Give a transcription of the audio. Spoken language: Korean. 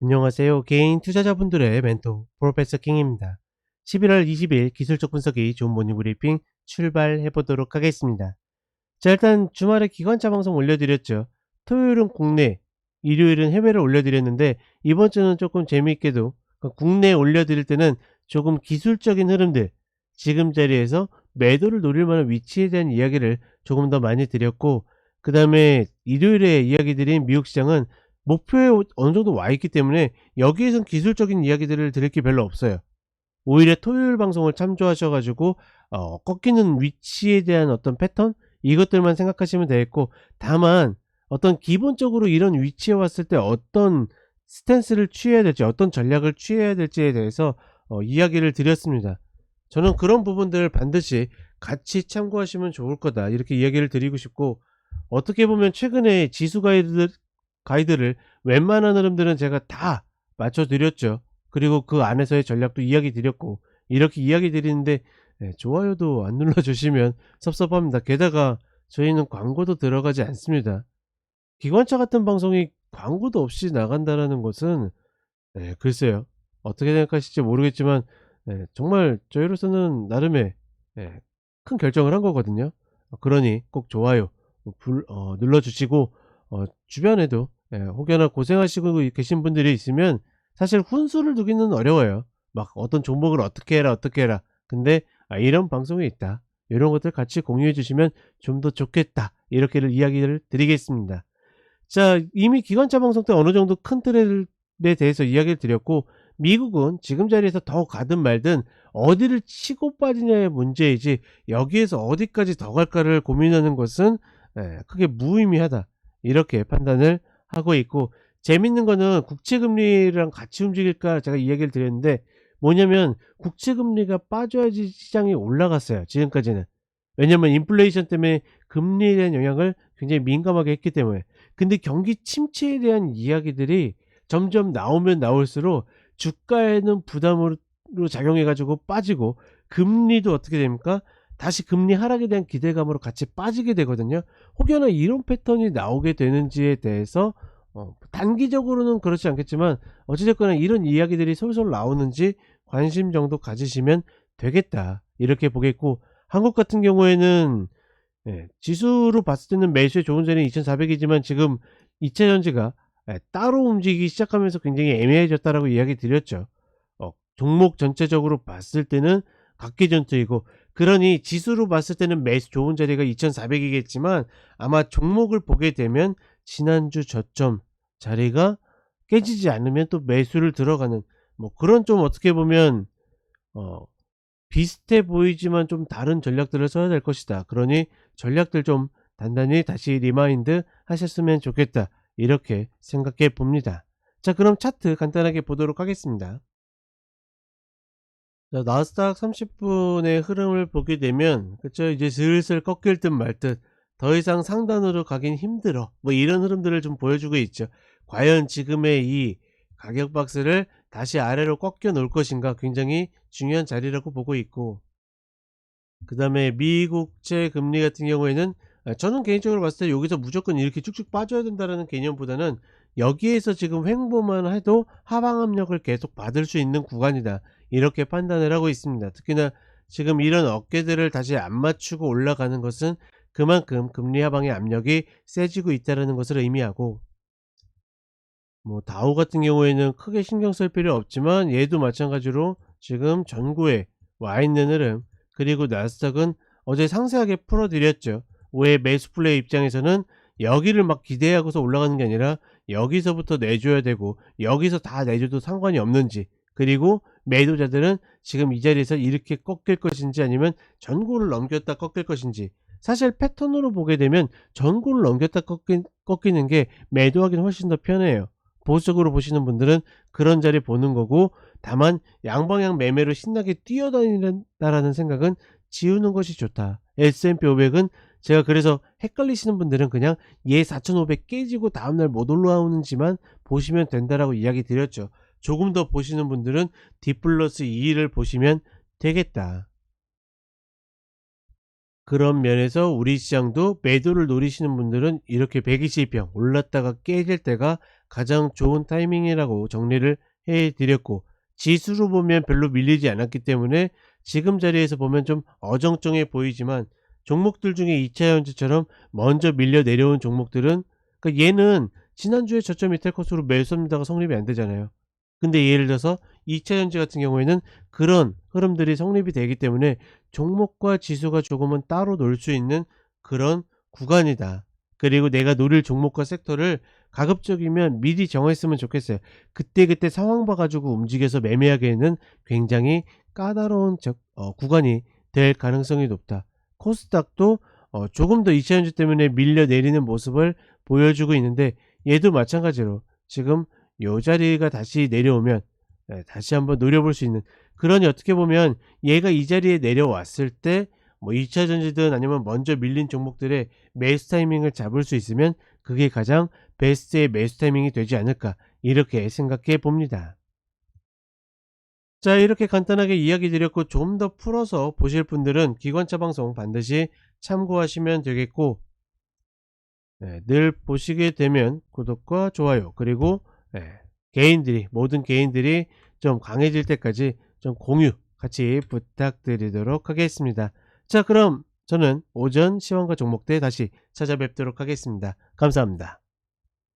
안녕하세요. 개인 투자자분들의 멘토 프로페서 킹입니다. 11월 20일 기술적 분석이 좋은 모닝 브리핑 출발해 보도록 하겠습니다. 자, 일단 주말에 기관차 방송 올려드렸죠. 토요일은 국내, 일요일은 해외를 올려드렸는데 이번 주는 조금 재미있게도 국내에 올려드릴 때는 조금 기술적인 흐름들, 지금 자리에서 매도를 노릴 만한 위치에 대한 이야기를 조금 더 많이 드렸고, 그 다음에 일요일에 이야기 드린 미국 시장은 목표에 어느 정도 와 있기 때문에 여기에선 기술적인 이야기들을 드릴 게 별로 없어요. 오히려 토요일 방송을 참조하셔가지고 꺾이는 위치에 대한 어떤 패턴, 이것들만 생각하시면 되겠고, 다만 어떤 기본적으로 이런 위치에 왔을 때 어떤 스탠스를 취해야 될지, 어떤 전략을 취해야 될지에 대해서 이야기를 드렸습니다. 저는 그런 부분들을 반드시 같이 참고하시면 좋을 거다, 이렇게 이야기를 드리고 싶고, 어떻게 보면 최근에 지수 가이드를 웬만한 흐름들은 제가 다 맞춰드렸죠. 그리고 그 안에서의 전략도 이야기 드렸고, 이렇게 이야기 드리는데 좋아요도 안 눌러주시면 섭섭합니다. 게다가 저희는 광고도 들어가지 않습니다. 기관차 같은 방송이 광고도 없이 나간다라는 것은 글쎄요, 어떻게 생각하실지 모르겠지만 정말 저희로서는 나름의 큰 결정을 한 거거든요. 그러니 꼭 좋아요 눌러주시고, 주변에도 혹여나 고생하시고 계신 분들이 있으면 사실 훈수를 두기는 어려워요. 막 어떤 종목을 어떻게 해라 어떻게 해라. 근데 이런 방송이 있다, 이런 것들 같이 공유해 주시면 좀 더 좋겠다, 이렇게를 이야기를 드리겠습니다. 자, 이미 기관차 방송 때 어느 정도 큰 틀에 대해서 이야기를 드렸고, 미국은 지금 자리에서 더 가든 말든 어디를 치고 빠지냐의 문제이지 여기에서 어디까지 더 갈까를 고민하는 것은 크게 무의미하다, 이렇게 판단을 하고 있고, 재밌는 거는 국채금리랑 같이 움직일까 제가 이야기를 드렸는데, 뭐냐면 국채금리가 빠져야지 시장이 올라갔어요, 지금까지는. 왜냐면 인플레이션 때문에 금리에 대한 영향을 굉장히 민감하게 했기 때문에. 근데 경기 침체에 대한 이야기들이 점점 나오면 나올수록 주가에는 부담으로 작용해 가지고 빠지고, 금리도 어떻게 됩니까? 다시 금리 하락에 대한 기대감으로 같이 빠지게 되거든요. 혹여나 이런 패턴이 나오게 되는지에 대해서 단기적으로는 그렇지 않겠지만 어찌 됐거나 이런 이야기들이 솔솔 나오는지 관심 정도 가지시면 되겠다, 이렇게 보겠고, 한국 같은 경우에는 지수로 봤을 때는 매수에 좋은 자리는 2,400이지만 지금 2차 전지가 따로 움직이기 시작하면서 굉장히 애매해졌다라고 이야기 드렸죠. 종목 전체적으로 봤을 때는 각기전투이고, 그러니 지수로 봤을 때는 매수 좋은 자리가 2,400이겠지만 아마 종목을 보게 되면 지난주 저점 자리가 깨지지 않으면 또 매수를 들어가는, 뭐 그런, 좀 어떻게 보면 어 비슷해 보이지만 좀 다른 전략들을 써야 될 것이다. 그러니 전략들 좀 단단히 다시 리마인드 하셨으면 좋겠다, 이렇게 생각해 봅니다. 자, 그럼 차트 간단하게 보도록 하겠습니다. 자, 나스닥 30분의 흐름을 보게 되면, 그쵸, 이제 슬슬 꺾일 듯 말 듯, 더 이상 상단으로 가긴 힘들어, 뭐 이런 흐름들을 좀 보여주고 있죠. 과연 지금의 이 가격 박스를 다시 아래로 꺾여 놓을 것인가, 굉장히 중요한 자리라고 보고 있고, 그 다음에 미국채 금리 같은 경우에는 저는 개인적으로 봤을 때 여기서 무조건 이렇게 쭉쭉 빠져야 된다는 개념보다는 여기에서 지금 횡보만 해도 하방 압력을 계속 받을 수 있는 구간이다, 이렇게 판단을 하고 있습니다. 특히나 지금 이런 어깨들을 다시 안 맞추고 올라가는 것은 그만큼 금리 하방의 압력이 세지고 있다는 것을 의미하고, 뭐 다우 같은 경우에는 크게 신경 쓸 필요 없지만 얘도 마찬가지로 지금 전고에 와 있는 흐름, 그리고 나스닥은 어제 상세하게 풀어드렸죠. 왜 매수 플레이 입장에서는 여기를 막 기대하고서 올라가는 게 아니라 여기서부터 내줘야 되고 여기서 다 내줘도 상관이 없는지, 그리고 매도자들은 지금 이 자리에서 이렇게 꺾일 것인지 아니면 전고를 넘겼다 꺾일 것인지. 사실 패턴으로 보게 되면 전고를 넘겼다 꺾이는 게 매도하기는 훨씬 더 편해요. 보수적으로 보시는 분들은 그런 자리 보는 거고, 다만 양방향 매매로 신나게 뛰어다닌다라는 생각은 지우는 것이 좋다. S&P 500은 제가 그래서 헷갈리시는 분들은 그냥 얘 4,500 깨지고 다음날 못 올라오는지만 보시면 된다라고 이야기 드렸죠. 조금 더 보시는 분들은 D 플러스 2를 보시면 되겠다. 그런 면에서 우리 시장도 매도를 노리시는 분들은 이렇게 120평 올랐다가 깨질 때가 가장 좋은 타이밍이라고 정리를 해 드렸고, 지수로 보면 별로 밀리지 않았기 때문에 지금 자리에서 보면 좀 어정쩡해 보이지만, 종목들 중에 2차 전지처럼 먼저 밀려 내려온 종목들은, 그러니까 얘는 지난주에 저점 이탈 컷으로 매수합니다가 성립이 안 되잖아요. 근데 예를 들어서 2차 전지 같은 경우에는 그런 흐름들이 성립이 되기 때문에 종목과 지수가 조금은 따로 놀 수 있는 그런 구간이다. 그리고 내가 노릴 종목과 섹터를 가급적이면 미리 정했으면 좋겠어요. 그때그때 상황 봐 가지고 움직여서 매매하기에는 굉장히 까다로운 구간이 될 가능성이 높다. 코스닥도 조금 더 2차 전지 때문에 밀려 내리는 모습을 보여주고 있는데, 얘도 마찬가지로 지금 요 자리가 다시 내려오면 다시 한번 노려볼 수 있는, 그러니 어떻게 보면 얘가 이 자리에 내려왔을 때 뭐 2차 전지든 아니면 먼저 밀린 종목들의 매수 타이밍을 잡을 수 있으면 그게 가장 베스트의 매수 타이밍이 되지 않을까, 이렇게 생각해 봅니다. 자, 이렇게 간단하게 이야기 드렸고, 좀 더 풀어서 보실 분들은 기관차 방송 반드시 참고하시면 되겠고, 늘 보시게 되면 구독과 좋아요, 그리고 개인들이, 모든 개인들이 좀 강해질 때까지 좀 공유 같이 부탁드리도록 하겠습니다. 자, 그럼 저는 오전 시황과 종목대 다시 찾아뵙도록 하겠습니다. 감사합니다.